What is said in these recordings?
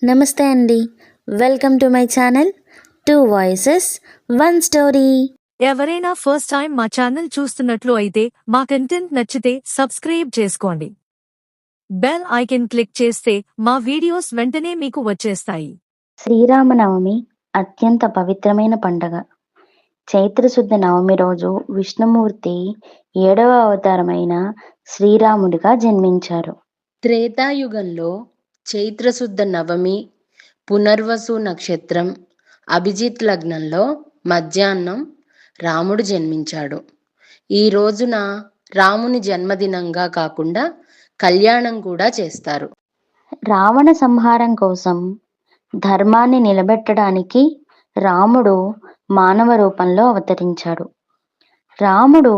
నమస్తే అండి. Welcome to my channel 2 voices 1 story. ఎవరైనా ఫస్ట్ టైం మా ఛానల్ చూస్తున్నట్లు అయితే మా కంటెంట్ నచ్చితే సబ్స్క్రైబ్ చేసుకోండి. బెల్ ఐకాన్ క్లిక్ చేస్తే మా వీడియోస్ వెంటనే మీకు వచ్చేస్తాయి. శ్రీరామనవమి అత్యంత పవిత్రమైన పండగ. చైత్రశుద్ధ నవమి రోజు విష్ణుమూర్తి 7వ అవతారమైన శ్రీరాముడిగా జన్మించారు. త్రేతాయుగంలో చైత్రశుద్ధ నవమి పునర్వసు నక్షత్రం అభిజిత్ లగ్నంలో మధ్యాహ్నం రాముడు జన్మించాడు. ఈ రోజున రాముని జన్మదినంగా కాకుండా కళ్యాణం కూడా చేస్తారు. రావణ సంహారం కోసం ధర్మాన్ని నిలబెట్టడానికి రాముడు మానవ రూపంలో అవతరించాడు. రాముడు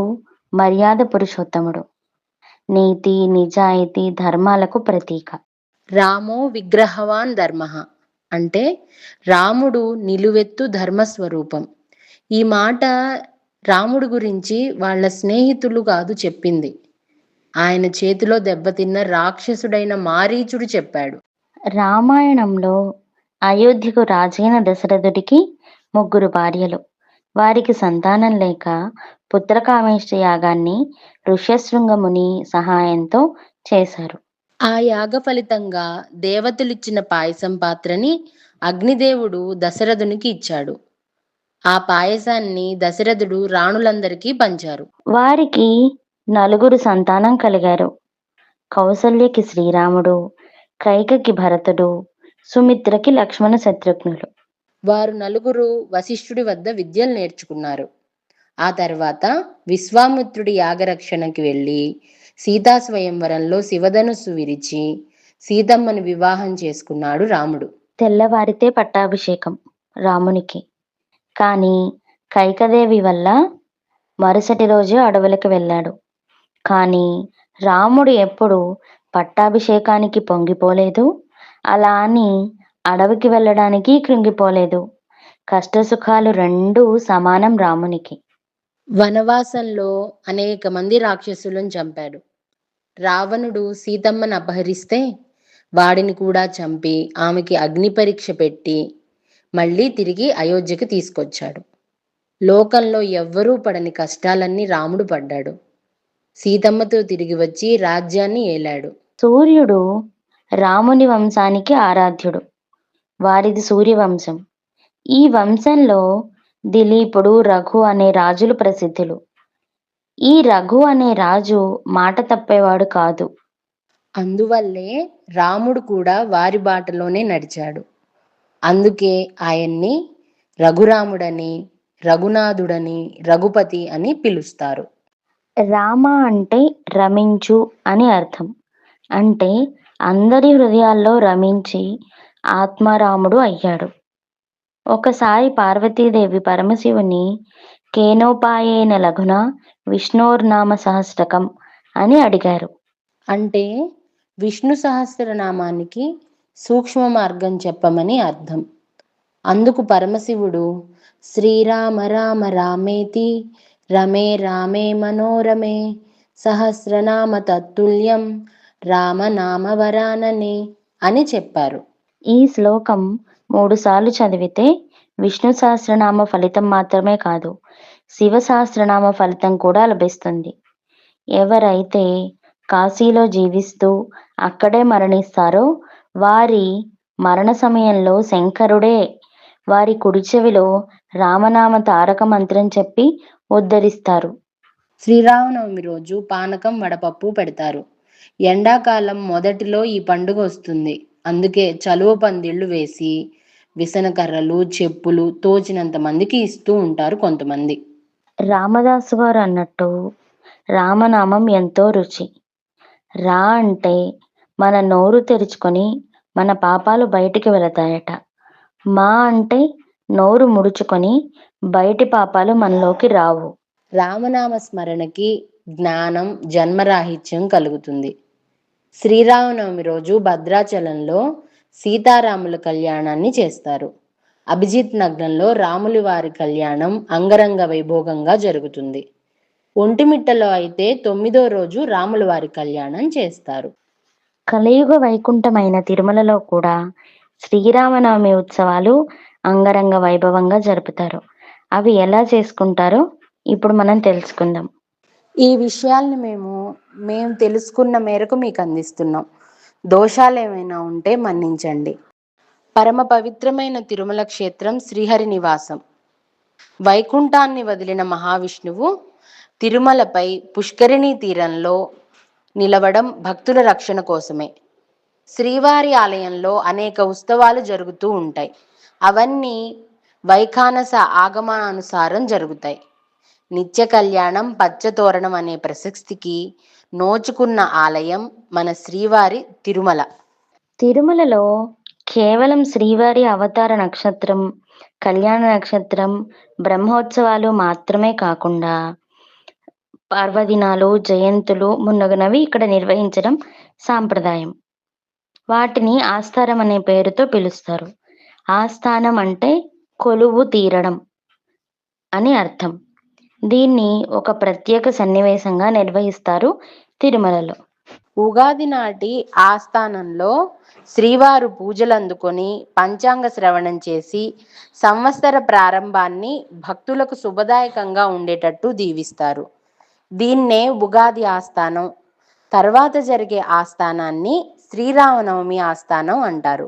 మర్యాద పురుషోత్తముడు, నీతి నిజాయితీ ధర్మాలకు ప్రతీక. రామో విగ్రహవాన్ ధర్మ అంటే రాముడు నిలువెత్తు ధర్మస్వరూపం. ఈ మాట రాముడు గురించి వాళ్ళ స్నేహితులు కాదు చెప్పింది, ఆయన చేతిలో దెబ్బతిన్న రాక్షసుడైన మారీచుడు చెప్పాడు. రామాయణంలో అయోధ్యకు రాజైన దశరథుడికి 3 భార్యలు. వారికి సంతానం లేక పుత్రకామేష్ట యాగాన్ని ఋష్యశృంగముని సహాయంతో చేశారు. ఆ యాగ ఫలితంగా దేవతలిచ్చిన పాయసం పాత్రని అగ్నిదేవుడు దశరథునికి ఇచ్చాడు. ఆ పాయసాన్ని దశరథుడు రాణులందరికీ పంచారు. వారికి 4 సంతానం కలిగారు. కౌసల్యకి శ్రీరాముడు, కైకకి భరతుడు, సుమిత్రకి లక్ష్మణ శత్రుఘ్నులు. వారు 4 వశిష్ఠుడి వద్ద విద్యలు నేర్చుకున్నారు. ఆ తర్వాత విశ్వామిత్రుడి యాగరక్షణకి వెళ్ళి సీతా స్వయంవరంలో శివధనుస్సు విరిచి సీతమ్మను వివాహం చేసుకున్నాడు రాముడు. తెల్లవారితే పట్టాభిషేకం రామునికి. కానీ కైకదేవి వల్ల మరుసటి రోజు అడవులకు వెళ్ళాడు. కానీ రాముడు ఎప్పుడు పట్టాభిషేకానికి పొంగిపోలేదు, అలా అని అడవికి వెళ్ళడానికి కృంగిపోలేదు. కష్టసుఖాలు 2 సమానం రామునికి. వనవాసంలో అనేక మంది రాక్షసులను చంపాడు. రావణుడు సీతమ్మను అపహరిస్తే వాడిని కూడా చంపి ఆమెకి అగ్ని పరీక్ష పెట్టి మళ్ళీ తిరిగి అయోధ్యకి తీసుకొచ్చాడు. లోకంలో ఎవ్వరూ పడని కష్టాలన్నీ రాముడు పడ్డాడు. సీతమ్మతో తిరిగి వచ్చి రాజ్యాన్ని ఏలాడు. సూర్యుడు రాముని వంశానికి ఆరాధ్యుడు. వారిది సూర్యవంశం. ఈ వంశంలో దిలీపుడు, రఘు అనే రాజులు ప్రసిద్ధులు. ఈ రఘు అనే రాజు మాట తప్పేవాడు కాదు. అందువల్లే రాముడు కూడా వారి బాటలోనే నడిచాడు. అందుకే ఆయన్ని రఘురాముడని, రఘునాథుడని, రఘుపతి అని పిలుస్తారు. రామ అంటే రమించు అని అర్థం. అంటే అందరి హృదయాల్లో రమించి ఆత్మారాముడు అయ్యాడు. ఒకసారి పార్వతీదేవి పరమశివుని కేనోపాయేన లఘున విష్ణోర్నామ సహస్రకం అని అడిగారు. అంటే విష్ణు సహస్రనామానికి సూక్ష్మ మార్గం చెప్పమని అర్థం. అందుకు పరమశివుడు శ్రీరామ రామ రామేతి రమే రామే మనోరమే సహస్రనామ తత్తుల్యం రామనామవరాననే అని చెప్పారు. ఈ శ్లోకం 3 సార్లు చదివితే విష్ణు సహస్రనామ ఫలితం మాత్రమే కాదు, శివ సహస్రనామ ఫలితం కూడా లభిస్తుంది. ఎవరైతే కాశీలో జీవిస్తూ అక్కడే మరణిస్తారో వారి మరణ సమయంలో శంకరుడే వారి కుడి చెవిలో రామనామ తారక మంత్రం చెప్పి ఉద్ధరిస్తారు. శ్రీరామనవమి రోజు పానకం వడపప్పు పెడతారు. ఎండాకాలం మొదటిలో ఈ పండుగ వస్తుంది. అందుకే చలువ పందిళ్లు వేసి విసనకర్రలు, చెప్పులు తోచినంత మందికి ఇస్తూ ఉంటారు కొంతమంది. రామదాసు గారు అన్నట్టు రామనామం ఎంతో రుచి. రా అంటే మన నోరు తెరుచుకొని మన పాపాలు బయటికి వెళతాయట. మా అంటే నోరు ముడుచుకొని బయటి పాపాలు మనలోకి రావు. రామనామ స్మరణకి జ్ఞానం, జన్మరాహిత్యం కలుగుతుంది. శ్రీరామనవమి రోజు భద్రాచలంలో సీతారాముల కళ్యాణాన్ని చేస్తారు. అభిజిత్ నగ్నంలో రాములి వారి కళ్యాణం అంగరంగ వైభోగంగా జరుగుతుంది. ఒంటిమిట్టలో అయితే 9వ రోజు రాముల వారి కళ్యాణం చేస్తారు. కలియుగ వైకుంఠమైన తిరుమలలో కూడా శ్రీరామనవమి ఉత్సవాలు అంగరంగ వైభవంగా జరుపుతారు. అవి ఎలా చేసుకుంటారో ఇప్పుడు మనం తెలుసుకుందాం. ఈ విషయాల్ని మేము తెలుసుకున్న మేరకు మీకు అందిస్తున్నాం. దోషాలు ఏమైనా ఉంటే మన్నించండి. పరమ పవిత్రమైన తిరుమల క్షేత్రం శ్రీహరి నివాసం. వైకుంఠాన్ని వదిలిన మహావిష్ణువు తిరుమలపై పుష్కరిణీ తీరంలో నిలవడం భక్తుల రక్షణ కోసమే. శ్రీవారి ఆలయంలో అనేక ఉత్సవాలు జరుగుతూ ఉంటాయి. అవన్నీ వైఖానస ఆగమనానుసారం జరుగుతాయి. నిత్య కళ్యాణం పచ్చతోరణం అనే ప్రశస్తికి నోచుకున్న ఆలయం మన శ్రీవారి తిరుమల. తిరుమలలో కేవలం శ్రీవారి అవతార నక్షత్రం, కళ్యాణ నక్షత్రం, బ్రహ్మోత్సవాలు మాత్రమే కాకుండా పర్వదినాలు, జయంతులు మున్నగునవి ఇక్కడ నిర్వహించడం సాంప్రదాయం. వాటిని ఆస్థానం అనే పేరుతో పిలుస్తారు. ఆస్థానం అంటే కొలువు తీరడం అని అర్థం. దీన్ని ఒక ప్రత్యేక సన్నివేశంగా నిర్వహిస్తారు తిరుమలలో. ఉగాది నాటి ఆస్థానంలో శ్రీవారు పూజలు అందుకొని పంచాంగ శ్రవణం చేసి సంవత్సర ప్రారంభాన్ని భక్తులకు శుభదాయకంగా ఉండేటట్టు దీవిస్తారు. దీన్నే ఉగాది ఆస్థానం. తర్వాత జరిగే ఆస్థానాన్ని శ్రీరామనవమి ఆస్థానం అంటారు.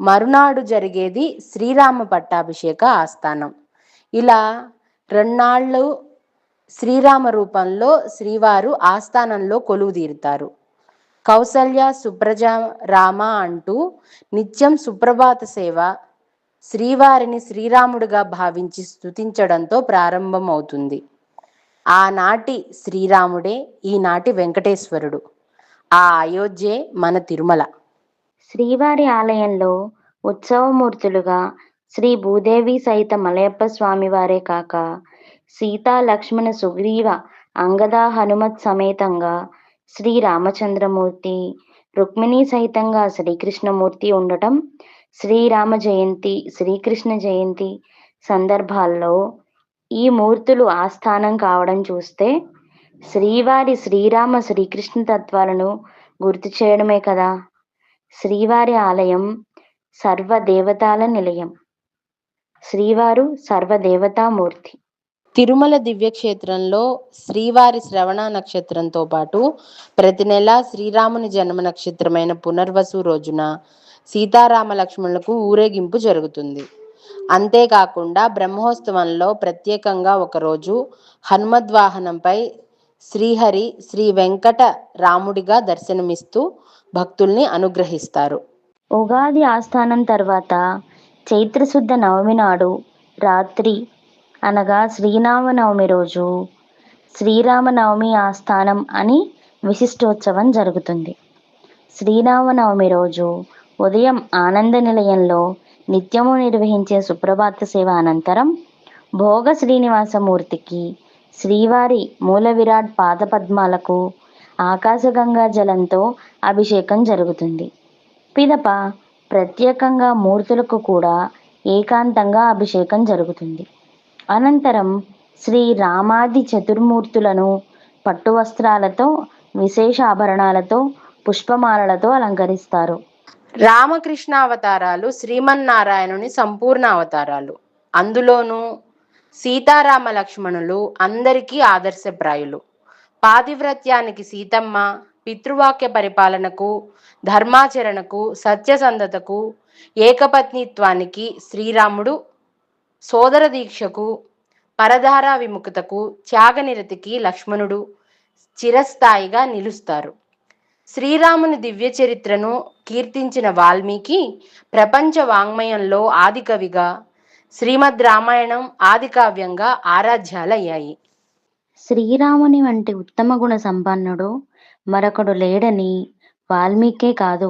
మరునాడు జరిగేది శ్రీరామ పట్టాభిషేక ఆస్థానం. ఇలా 2 నాళ్ళు శ్రీరామ రూపంలో శ్రీవారు ఆస్థానంలో కొలువు తీరుతారు. కౌసల్య సుప్రజ రామ అంటూ నిత్యం సుప్రభాత సేవ శ్రీవారిని శ్రీరాముడిగా భావించి స్తుతించడంతో ప్రారంభమవుతుంది. ఆనాటి శ్రీరాముడే ఈనాటి వెంకటేశ్వరుడు. ఆ అయోధ్యే మన తిరుమల. శ్రీవారి ఆలయంలో ఉత్సవమూర్తులుగా శ్రీ భూదేవి సహిత మలయప్ప స్వామివారే కాక సీతా లక్ష్మణ సుగ్రీవ అంగద హనుమత్ సమేతంగా శ్రీ రామచంద్రమూర్తి, రుక్మిణీ సహితంగా శ్రీకృష్ణమూర్తి ఉండటం శ్రీరామ జయంతి, శ్రీకృష్ణ జయంతి సందర్భాల్లో ఈ మూర్తులు ఆస్థానం కావడం చూస్తే శ్రీవారి శ్రీరామ శ్రీకృష్ణ తత్వాలను గుర్తు చేయడమే కదా. శ్రీవారి ఆలయం సర్వదేవతాల నిలయం. శ్రీవారు సర్వదేవతామూర్తి. తిరుమల దివ్యక్షేత్రంలో శ్రీవారి శ్రవణ నక్షత్రంతో పాటు ప్రతి నెల శ్రీరాముని జన్మ నక్షత్రమైన పునర్వసు రోజున సీతారామ లక్ష్మణులకు ఊరేగింపు జరుగుతుంది. అంతేకాకుండా బ్రహ్మోత్సవంలో ప్రత్యేకంగా ఒకరోజు హనుమద్వాహనంపై శ్రీహరి శ్రీ వెంకట రాముడిగా దర్శనమిస్తూ భక్తుల్ని అనుగ్రహిస్తారు. ఉగాది ఆస్థానం తర్వాత చైత్రశుద్ధ నవమి నాడు రాత్రి అనగా శ్రీరామనవమి రోజు శ్రీరామనవమి ఆస్థానం అని విశిష్టోత్సవం జరుగుతుంది. శ్రీరామనవమి రోజు ఉదయం ఆనంద నిలయంలో నిత్యము నిర్వహించే సుప్రభాత సేవ అనంతరం భోగ శ్రీనివాసమూర్తికి శ్రీవారి మూల విరాట్ పాదపద్మాలకు ఆకాశగంగా జలంతో అభిషేకం జరుగుతుంది. పిదప ప్రత్యేకంగా మూర్తులకు కూడా ఏకాంతంగా అభిషేకం జరుగుతుంది. అనంతరం శ్రీ రామాది చతుర్మూర్తులను పట్టు వస్త్రాలతో, విశేష ఆభరణాలతో, పుష్పమాలలతో అలంకరిస్తారు. రామకృష్ణ అవతారాలు శ్రీమన్నారాయణుని సంపూర్ణ అవతారాలు. అందులోనూ సీతారామ లక్ష్మణులు అందరికీ ఆదర్శప్రాయులు. పాతివ్రత్యానికి సీతమ్మ, పితృవాక్య పరిపాలనకు, ధర్మాచరణకు, సత్యసంధతకు, ఏకపత్నిత్వానికి శ్రీరాముడు, సోదర దీక్షకు, పరధారా విముక్తకు, త్యాగనిరతికి లక్ష్మణుడు చిరస్థాయిగా నిలుస్తారు. శ్రీరాముని దివ్య చరిత్రను కీర్తించిన వాల్మీకి ప్రపంచ వాంగ్మయంలో ఆదికవిగా, శ్రీమద్ రామాయణం ఆదికావ్యంగా ఆరాధ్యాలయ్యాయి. శ్రీరాముని వంటి ఉత్తమ గుణ సంపన్నుడు మరొకడు లేడని వాల్మీకే కాదు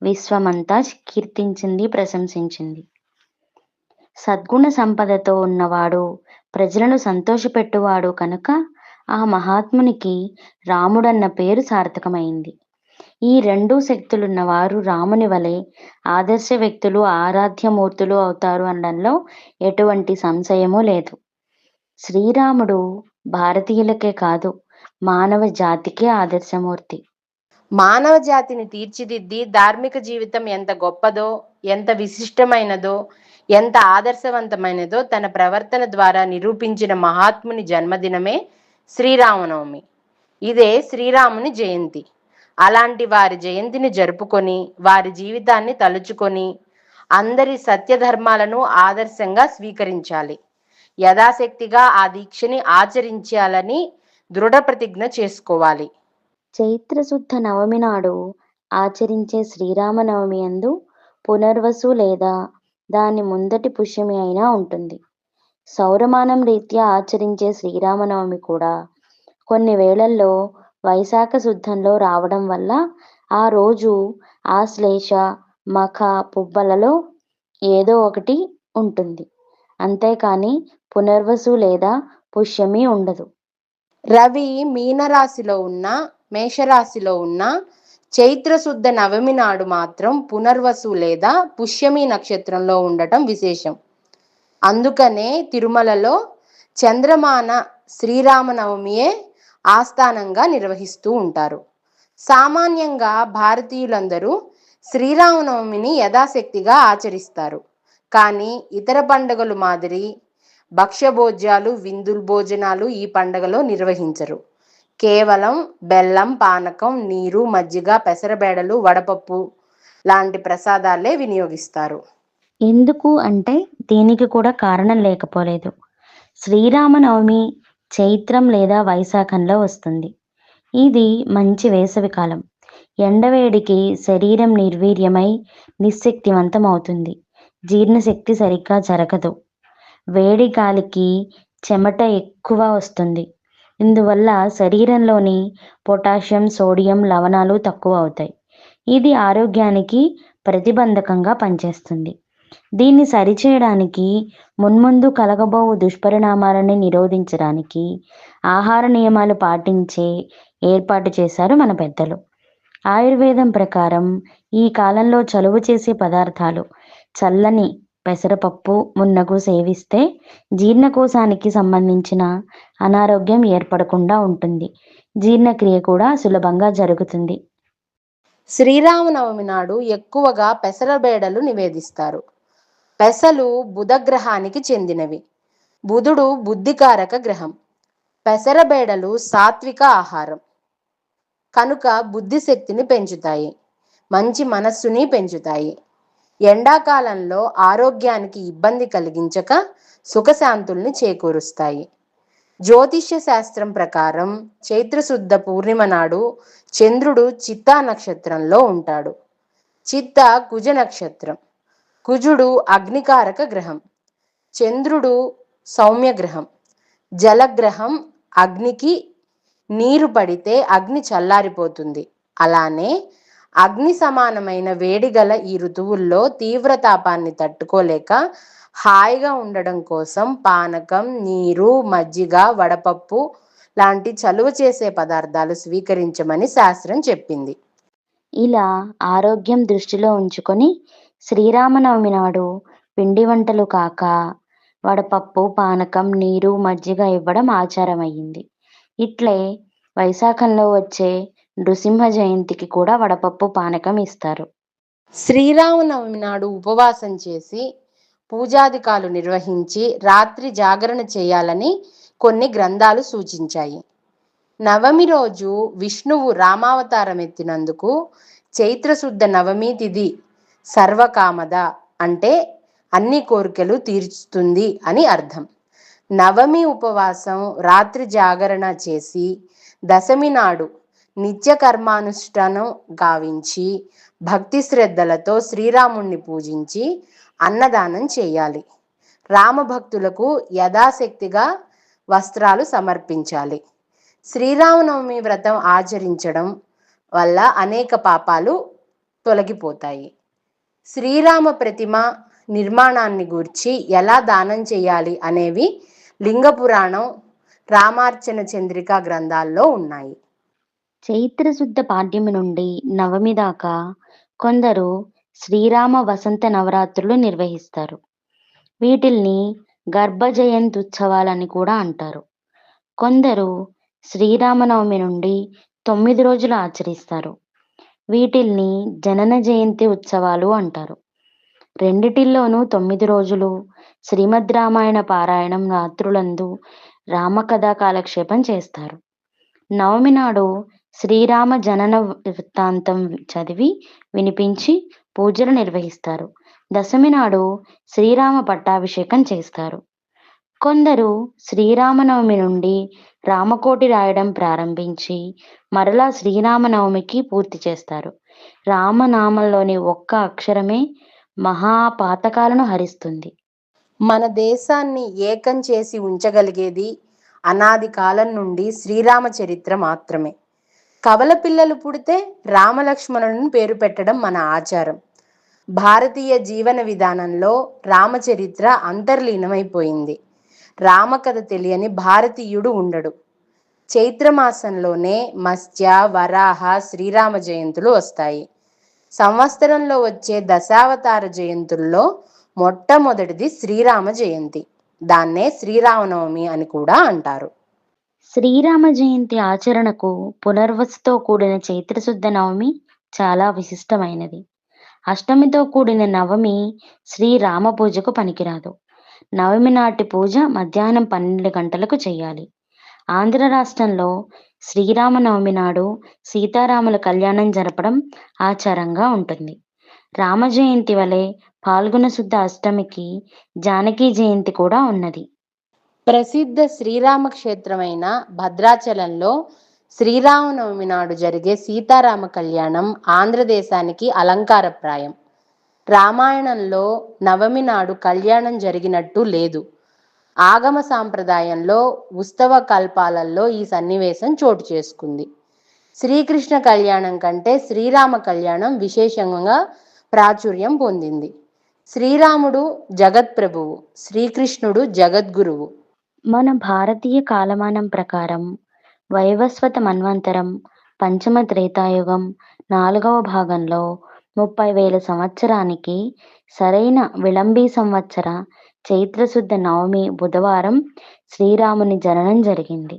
విశ్వమంతా కీర్తించింది, ప్రశంసించింది. సద్గుణ సంపదతో ఉన్నవాడు, ప్రజలను సంతోషపెట్టువాడు కనుక ఆ మహాత్మునికి రాముడన్న పేరు సార్థకమైంది. ఈ 2 శక్తులున్న వారు రాముని వలె ఆదర్శ వ్యక్తులు, ఆరాధ్యమూర్తులు అవుతారు అనడంలో ఎటువంటి సంశయమూ లేదు. శ్రీరాముడు భారతీయులకే కాదు మానవ జాతికే ఆదర్శమూర్తి. మానవ జాతిని తీర్చిదిద్ది ధార్మిక జీవితం ఎంత గొప్పదో, ఎంత విశిష్టమైనదో, ఎంత ఆదర్శవంతమైనదో తన ప్రవర్తన ద్వారా నిరూపించిన మహాత్ముని జన్మదినమే శ్రీరామనవమి. ఇదే శ్రీరాముని జయంతి. అలాంటి వారి జయంతిని జరుపుకొని, వారి జీవితాన్ని తలుచుకొని, అందరి సత్యధర్మాలను ఆదర్శంగా స్వీకరించాలి. యథాశక్తిగా ఆ దీక్షని ఆచరించాలని దృఢ ప్రతిజ్ఞ చేసుకోవాలి. చైత్రశుద్ధ నవమి నాడు ఆచరించే శ్రీరామనవమి యందు పునర్వసు లేదా దాని ముందటి పుష్యమి అయినా ఉంటుంది. సౌరమానం రీత్యా ఆచరించే శ్రీరామనవమి కూడా కొన్ని వేళల్లో వైశాఖ శుద్ధంలో రావడం వల్ల ఆ రోజు ఆశ్లేష, మఖ, పుబ్బలలో ఏదో ఒకటి ఉంటుంది. అంతేకాని పునర్వసు లేదా పుష్యమి ఉండదు. రవి మీనరాశిలో ఉన్న, మేషరాశిలో ఉన్న చైత్రశుద్ధ నవమి నాడు మాత్రం పునర్వసు లేదా పుష్యమి నక్షత్రంలో ఉండటం విశేషం. అందుకనే తిరుమలలో చంద్రమాన శ్రీరామనవమియే ఆస్థానంగా నిర్వహిస్తూ ఉంటారు. సామాన్యంగా భారతీయులందరూ శ్రీరామనవమిని యథాశక్తిగా ఆచరిస్తారు. కానీ ఇతర పండుగలు మాదిరి భక్ష్యభోజ్యాలు, విందులు, భోజనాలు ఈ పండుగలో నిర్వహించరు. కేవలం బెల్లం, పానకం, నీరు, మజ్జిగ, పెసరబేడలు, వడపప్పు లాంటి ప్రసాదాలే వినియోగిస్తారు. ఎందుకు అంటే దీనికి కూడా కారణం లేకపోలేదు. శ్రీరామనవమి చైత్రం లేదా వైశాఖంలో వస్తుంది. ఇది మంచి వేసవి కాలం. ఎండవేడికి శరీరం నిర్వీర్యమై నిశ్శక్తివంతం అవుతుంది. జీర్ణశక్తి సరిగ్గా జరగదు. వేడి గాలికి చెమట ఎక్కువ వస్తుంది. ఇందువల్ల శరీరంలోని పొటాషియం, సోడియం, లవణాలు తక్కువ అవుతాయి. ఇది ఆరోగ్యానికి ప్రతిబంధకంగా పనిచేస్తుంది. దీన్ని సరిచేయడానికి మున్ముందు కలగబోవు దుష్పరిణామాలని నిరోధించడానికి ఆహార నియమాలు పాటించే ఏర్పాటు చేశారు మన పెద్దలు. ఆయుర్వేదం ప్రకారం ఈ కాలంలో చలువ చేసే పదార్థాలు చల్లని పెసరపప్పు, మున్నగు సేవిస్తే జీర్ణకోశానికి సంబంధించిన అనారోగ్యం ఏర్పడకుండా ఉంటుంది. జీర్ణక్రియ కూడా సులభంగా జరుగుతుంది. శ్రీరామనవమి నాడు ఎక్కువగా పెసరబేడలు నివేదిస్తారు. పెసలు బుధగ్రహానికి చెందినవి. బుధుడు బుద్ధికారక గ్రహం. పెసరబేడలు సాత్విక ఆహారం కనుక బుద్ధిశక్తిని పెంచుతాయి, మంచి మనస్సుని పెంచుతాయి. ఎండాకాలంలో ఆరోగ్యానికి ఇబ్బంది కలిగించక సుఖశాంతుల్ని చేకూరుస్తాయి. జ్యోతిష్య శాస్త్రం ప్రకారం చైత్రశుద్ధ పూర్ణిమ నాడు చంద్రుడు చిత్తా నక్షత్రంలో ఉంటాడు. చిత్త కుజ నక్షత్రం. కుజుడు అగ్నికారక గ్రహం. చంద్రుడు సౌమ్య గ్రహం. జలగ్రహం. అగ్నికి నీరు పడితే అగ్ని చల్లారిపోతుంది. అలానే అగ్ని సమానమైన వేడిగల ఈ ఋతువుల్లో తీవ్రతాపాన్ని తట్టుకోలేక హాయిగా ఉండడం కోసం పానకం, నీరు, మజ్జిగ, వడపప్పు లాంటి చలువ చేసే పదార్థాలు స్వీకరించమని శాస్త్రం చెప్పింది. ఇలా ఆరోగ్యం దృష్టిలో ఉంచుకొని శ్రీరామనవమి నాడు పిండి వంటలు కాక వడపప్పు, పానకం, నీరు, మజ్జిగ ఇవ్వడం ఆచారమయ్యింది. ఇట్లే వైశాఖంలో వచ్చే నృసింహ జయంతికి కూడా వడపప్పు, పానకం ఇస్తారు. శ్రీరామనవమి నాడు ఉపవాసం చేసి పూజాదికాలు నిర్వహించి రాత్రి జాగరణ చేయాలని కొన్ని గ్రంథాలు సూచించాయి. నవమి రోజు విష్ణువు రామావతారం ఎత్తినందుకు చైత్రశుద్ధ నవమి తిథి సర్వకామద అంటే అన్ని కోరికలు తీర్చుతుంది అని అర్థం. నవమి ఉపవాసం, రాత్రి జాగరణ చేసి దశమి నాడు నిత్య కర్మానుష్ఠానం గావించి భక్తి శ్రద్ధలతో శ్రీరాముణ్ణి పూజించి అన్నదానం చేయాలి. రామభక్తులకు యథాశక్తిగా వస్త్రాలు సమర్పించాలి. శ్రీరామనవమి వ్రతం ఆచరించడం వల్ల అనేక పాపాలు తొలగిపోతాయి. శ్రీరామ ప్రతిమ నిర్మాణాన్ని గూర్చి ఎలా దానం చేయాలి అనేవి లింగపురాణం, రామార్చన చంద్రిక గ్రంథాల్లో ఉన్నాయి. చైత్రశుద్ధ పాడ్యమి నుండి నవమి దాకా కొందరు శ్రీరామ వసంత నవరాత్రులు నిర్వహిస్తారు. వీటిల్ని గర్భ జయంతి ఉత్సవాలని కూడా అంటారు. కొందరు శ్రీరామనవమి నుండి 9 రోజులు ఆచరిస్తారు. వీటిల్ని జనన జయంతి ఉత్సవాలు అంటారు. రెండిటిల్లోనూ 9 రోజులు శ్రీమద్ రామాయణ పారాయణం రాత్రులందు రామకథా కాలక్షేపం చేస్తారు. నవమి నాడు శ్రీరామ జనన వృత్తాంతం చదివి వినిపించి పూజలు నిర్వహిస్తారు. దశమి నాడు శ్రీరామ పట్టాభిషేకం చేస్తారు. కొందరు శ్రీరామనవమి నుండి రామకోటి రాయడం ప్రారంభించి మరలా శ్రీరామనవమికి పూర్తి చేస్తారు. రామనామంలోని ఒక్క అక్షరమే మహాపాతకాలను హరిస్తుంది. మన దేశాన్ని ఏకం చేసి ఉంచగలిగేది అనాది కాలం నుండి శ్రీరామ చరిత్ర మాత్రమే. కవల పిల్లలు పుడితే రామలక్ష్మణులను పేరు పెట్టడం మన ఆచారం. భారతీయ జీవన విధానంలో రామచరిత్ర అంతర్లీనమైపోయింది. రామకథ తెలియని భారతీయుడు ఉండడు. చైత్రమాసంలోనే మత్స్య, వరాహ, శ్రీరామ జయంతులు వస్తాయి. సంవత్సరంలో వచ్చే దశావతార జయంతుల్లో మొట్టమొదటిది శ్రీరామ జయంతి. దాన్నే శ్రీరామనవమి అని కూడా అంటారు. శ్రీరామ జయంతి ఆచరణకు పునర్వసుతో కూడిన చైత్రశుద్ధ నవమి చాలా విశిష్టమైనది. అష్టమితో కూడిన నవమి శ్రీరామ పూజకు పనికిరాదు. నవమి నాటి పూజ మధ్యాహ్నం 12 గంటలకు చేయాలి. ఆంధ్ర రాష్ట్రంలో శ్రీరామనవమి నాడు సీతారాముల కళ్యాణం జరపడం ఆచారంగా ఉంటుంది. రామ జయంతి వలె పాల్గొన శుద్ధ అష్టమికి జానకి జయంతి కూడా ఉన్నది. ప్రసిద్ధ శ్రీరామ క్షేత్రమైన భద్రాచలంలో శ్రీరామనవమి నాడు జరిగే సీతారామ కళ్యాణం ఆంధ్రదేశానికి అలంకారప్రాయం. రామాయణంలో నవమి నాడు కళ్యాణం జరిగినట్టు లేదు. ఆగమ సాంప్రదాయంలో ఉత్సవ కల్పాలలో ఈ సన్నివేశం చోటు చేసుకుంది. శ్రీకృష్ణ కళ్యాణం కంటే శ్రీరామ కళ్యాణం విశేషంగా ప్రాచుర్యం పొందింది. శ్రీరాముడు జగత్ప్రభువు, శ్రీకృష్ణుడు జగద్గురువు. మన భారతీయ కాలమానం ప్రకారం వైవస్వత మన్వంతరం, పంచమ త్రేతాయుగం 4వ భాగంలో 30,000 సంవత్సరానికి సరైన విళంబీ సంవత్సర చైత్రశుద్ధ నవమి బుధవారం శ్రీరాముని జననం జరిగింది.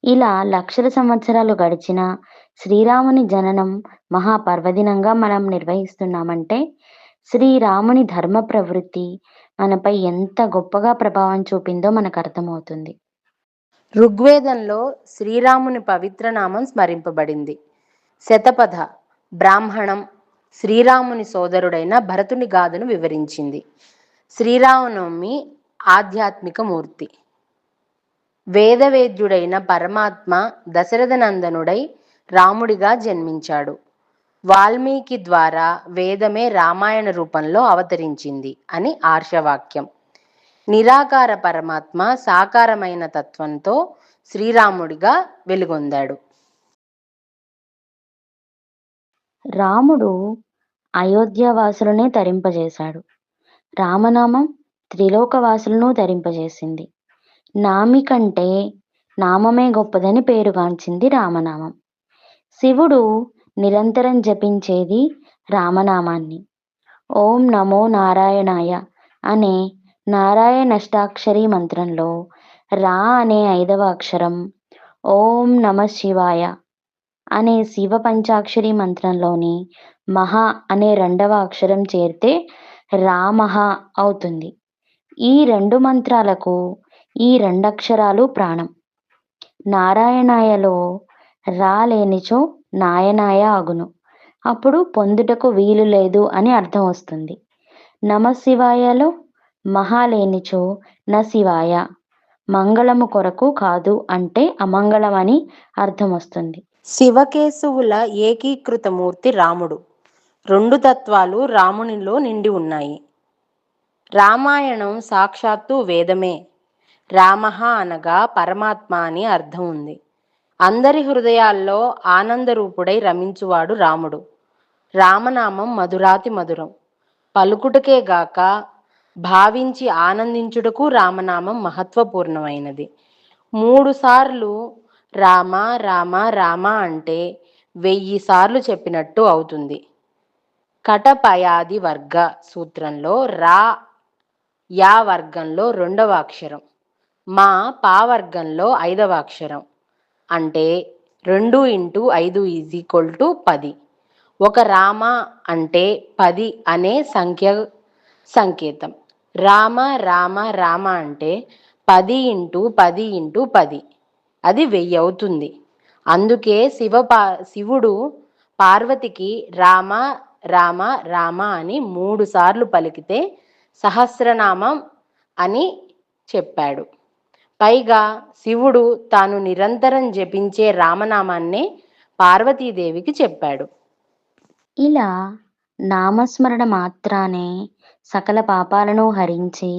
ఇలా లక్షల సంవత్సరాలు గడిచిన శ్రీరాముని జననం మహాపర్వదినంగా మనం నిర్వహిస్తున్నామంటే శ్రీరాముని ధర్మ ప్రవృత్తి మనపై ఎంత గొప్పగా ప్రభావం చూపిందో మనకు అర్థమవుతుంది. ఋగ్వేదంలో శ్రీరాముని పవిత్ర నామం స్మరింపబడింది. శతపథ బ్రాహ్మణం శ్రీరాముని సోదరుడైన భరతుని గాథను వివరించింది. శ్రీరామనవమి ఆధ్యాత్మిక మూర్తి. వేదవేద్యుడైన పరమాత్మ దశరథ నందనుడై రాముడిగా జన్మించాడు. వాల్మీకి ద్వారా వేదమే రామాయణ రూపంలో అవతరించింది అని ఆర్షవాక్యం. నిరాకార పరమాత్మ సాకారమైన తత్వంతో శ్రీరాముడిగా వెలుగొందాడు. రాముడు అయోధ్యవాసులనే తరింపజేశాడు. రామనామం త్రిలోకవాసులను తరింపజేసింది. నామి కంటే నామమే గొప్పదని పేరుగాంచింది రామనామం. శివుడు నిరంతరం జపించేది రామనామాన్ని. ఓం నమో నారాయణాయ అనే నారాయణష్టాక్షరి మంత్రంలో రా అనే 5వ అక్షరం, ఓం నమ శివాయ అనే శివ పంచాక్షరి మంత్రంలోని మహా అనే 2వ అక్షరం చేరితే రామః అవుతుంది. ఈ 2 మంత్రాలకు ఈ 2 అక్షరాలు ప్రాణం. నారాయణాయలో రా లేనిచో నాయనాయ అగును. అప్పుడు పొందుటకు వీలు లేదు అని అర్థం వస్తుంది. నమ శివాయలో మహా లేనిచో న శివాయ, మంగళము కొరకు కాదు అంటే అమంగళం అని అర్థం వస్తుంది. శివకేశవుల ఏకీకృత మూర్తి రాముడు. 2 తత్వాలు రామునిలో నిండి ఉన్నాయి. రామాయణం సాక్షాత్తు వేదమే. రామః అనగా పరమాత్మ అని అర్థం ఉంది. అందరి హృదయాల్లో ఆనందరూపుడై రమించువాడు రాముడు. రామనామం మధురాతి మధురం. పలుకుటకే గాక భావించి ఆనందించుటకు రామనామం మహత్వపూర్ణమైనది. 3 సార్లు రామ రామ రామ అంటే 1000 సార్లు చెప్పినట్టు అవుతుంది. కటపయాది వర్గ సూత్రంలో రా యా వర్గంలో 2వ అక్షరం, మా పా వర్గంలో 5వ అక్షరం. అంటే 2 × 5 = 10. ఒక రామ అంటే 10 అనే సంకేతం. రామ రామ రామ అంటే 10 ఇంటూ 10 ఇంటూ 10, అది 1000 అవుతుంది. అందుకే శివుడు పార్వతికి రామ రామ రామ అని 3 సార్లు పలికితే సహస్రనామం అని చెప్పాడు. పైగా శివుడు తాను నిరంతరం జపించే రామనామాన్నే పార్వతీదేవికి చెప్పాడు. ఇలా నామస్మరణ మాత్రానే సకల పాపాలను హరించి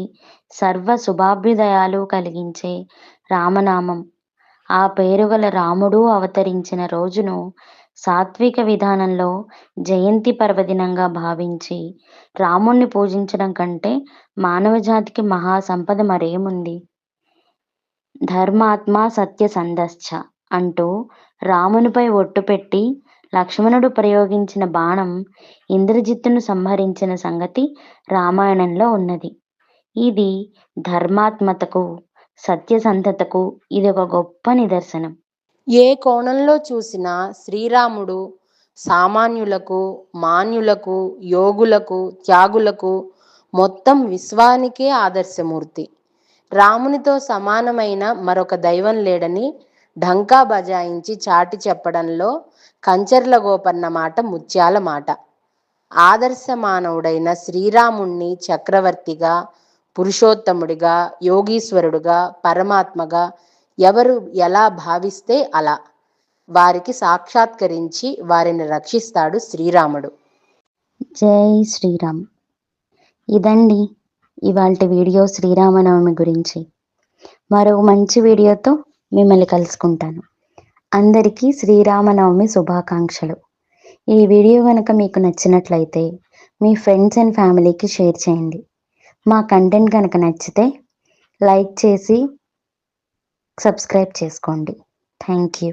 సర్వ శుభాభ్యుదయాలు కలిగించే రామనామం. ఆ పేరుగల రాముడు అవతరించిన రోజును సాత్విక విధానంలో జయంతి పర్వదినంగా భావించి రాముణ్ణి పూజించడం కంటే మానవజాతికి మహాసంపద మరేముంది? ధర్మాత్మ సత్యసంధశ్చ అంటూ రామునిపై ఒట్టు పెట్టి లక్ష్మణుడు ప్రయోగించిన బాణం ఇంద్రజిత్తును సంహరించిన సంగతి రామాయణంలో ఉన్నది. ఇది ధర్మాత్మతకు, సత్యసంధతకు ఇది ఒక గొప్ప నిదర్శనం. ఏ కోణంలో చూసినా శ్రీరాముడు సామాన్యులకు, మాన్యులకు, యోగులకు, త్యాగులకు, మొత్తం విశ్వానికే ఆదర్శమూర్తి. రామునితో సమానమైన మరొక దైవం లేడని ఢంకా బజాయించి చాటి చెప్పడంలో కంచర్ల గోపన్న మాట ముత్యాల మాట. ఆదర్శ మానవుడైన శ్రీరాముణ్ణి చక్రవర్తిగా, పురుషోత్తముడిగా, యోగీశ్వరుడుగా, పరమాత్మగా ఎవరు ఎలా భావిస్తే అలా వారికి సాక్షాత్కరించి వారిని రక్షిస్తాడు శ్రీరాముడు. జై శ్రీరామ్. ఇదండి ఇవాల్టి వీడియో శ్రీరామనవమి గురించి. మరో మంచి వీడియోతో మిమ్మల్ని కలుసుకుంటాను. అందరికీ శ్రీరామనవమి శుభాకాంక్షలు. ఈ వీడియో కనుక మీకు నచ్చినట్లయితే మీ ఫ్రెండ్స్ అండ్ ఫ్యామిలీకి షేర్ చేయండి. మా కంటెంట్ కనుక నచ్చితే లైక్ చేసి సబ్స్క్రైబ్ చేసుకోండి. Thank you.